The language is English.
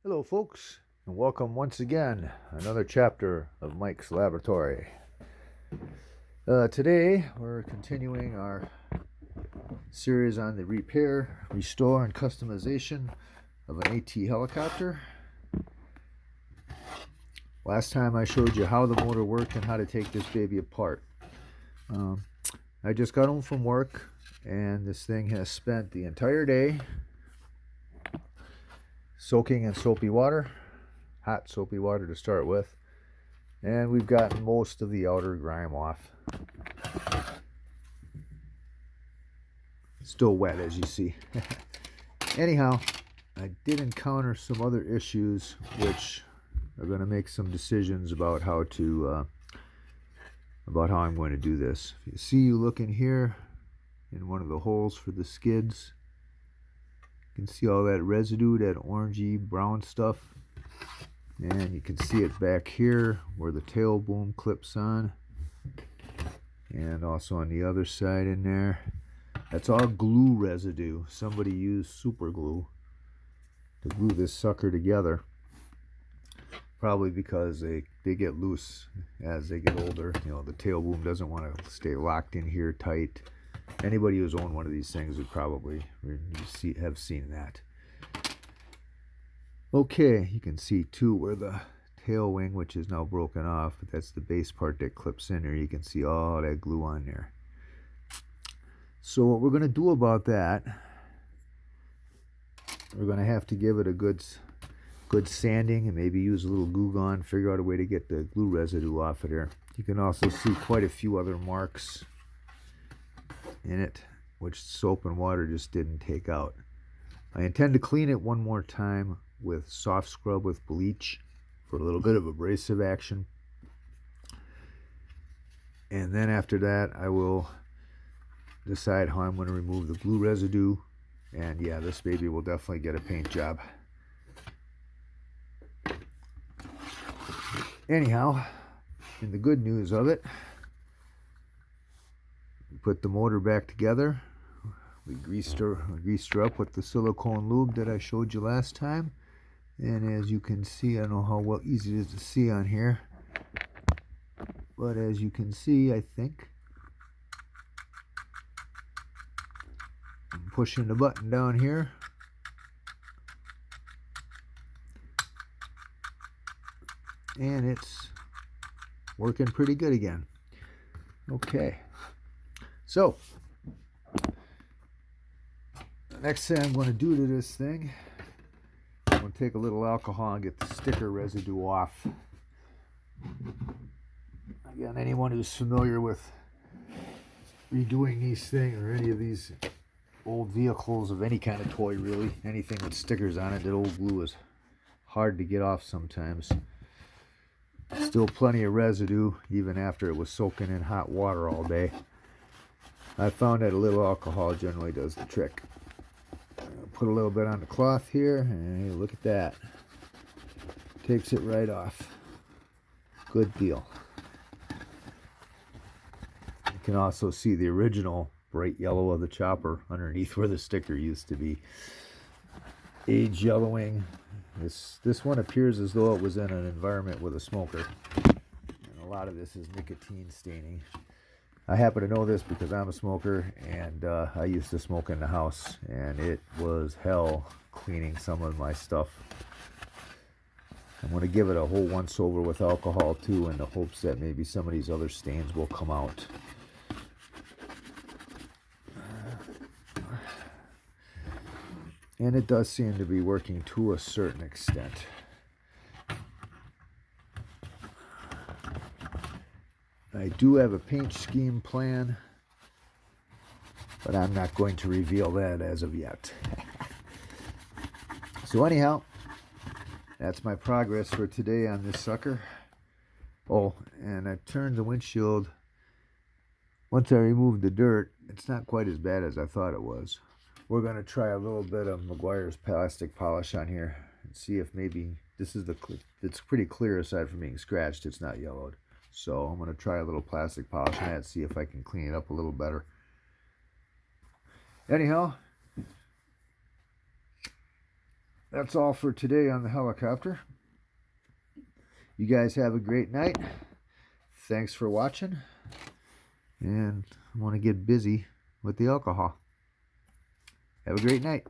Hello, folks, and welcome once again. Another chapter of Mike's Laboratory. Today, we're continuing our series on the repair, restore, and customization of an AT helicopter. Last time I showed you how the motor worked and how to take this baby apart. I just got home from work, and this thing has spent the entire day soaking in soapy water, hot soapy water to start with, and we've gotten most of the outer grime off. Still wet, as you see. Anyhow, I did encounter some other issues which are going to make some decisions about how I'm going to do this. If you see, you look in here in one of the holes for the skids, you can see all that residue, that orangey brown stuff, and you can see it back here where the tail boom clips on, and also on the other side in there. That's all glue residue. Somebody used super glue to glue this sucker together, probably because they get loose as they get older. You know, the tail boom doesn't want to stay locked in here tight. Anybody who's owned one of these things would probably have seen that. Okay, you can see too where the tail wing, which is now broken off, but that's the base part that clips in there. You can see all that glue on there. So what we're going to do about that, we're going to have to give it a good sanding and maybe use a little glue gun, figure out a way to get the glue residue off of there. You can also see quite a few other marks in it, which soap and water just didn't take out. I intend to clean it one more time with soft scrub with bleach for a little bit of abrasive action. And then after that, I will decide how I'm going to remove the glue residue. And yeah, this baby will definitely get a paint job. Anyhow, in the good news of it, we put the motor back together. We greased her up with the silicone lube that I showed you last time. And as you can see, I don't know how easy it is to see on here, but as you can see, I think I'm pushing the button down here, and it's working pretty good again. Okay, so the next thing I'm going to do to this thing, I'm going to take a little alcohol and get the sticker residue off. Again, anyone who's familiar with redoing these things or any of these old vehicles of any kind of toy, really, anything with stickers on it, that old glue is hard to get off sometimes. Still plenty of residue even after it was soaking in hot water all day. I found that a little alcohol generally does the trick. Put a little bit on the cloth here, and hey, look at that. Takes it right off. Good deal. You can also see the original bright yellow of the chopper underneath where the sticker used to be. Age yellowing. This one appears as though it was in an environment with a smoker. And a lot of this is nicotine staining. I happen to know this because I'm a smoker, and I used to smoke in the house, and it was hell cleaning some of my stuff. I'm going to give it a whole once over with alcohol too, in the hopes that maybe some of these other stains will come out. And it does seem to be working to a certain extent. I do have a paint scheme plan, but I'm not going to reveal that as of yet. So anyhow, that's my progress for today on this sucker. Oh, and I turned the windshield. Once I removed the dirt, it's not quite as bad as I thought it was. We're going to try a little bit of Meguiar's plastic polish on here and see if maybe this is it's pretty clear aside from being scratched. It's not yellowed. So I'm going to try a little plastic polish on that, see if I can clean it up a little better. Anyhow, that's all for today on the helicopter. You guys have a great night. Thanks for watching. And I want to get busy with the alcohol. Have a great night.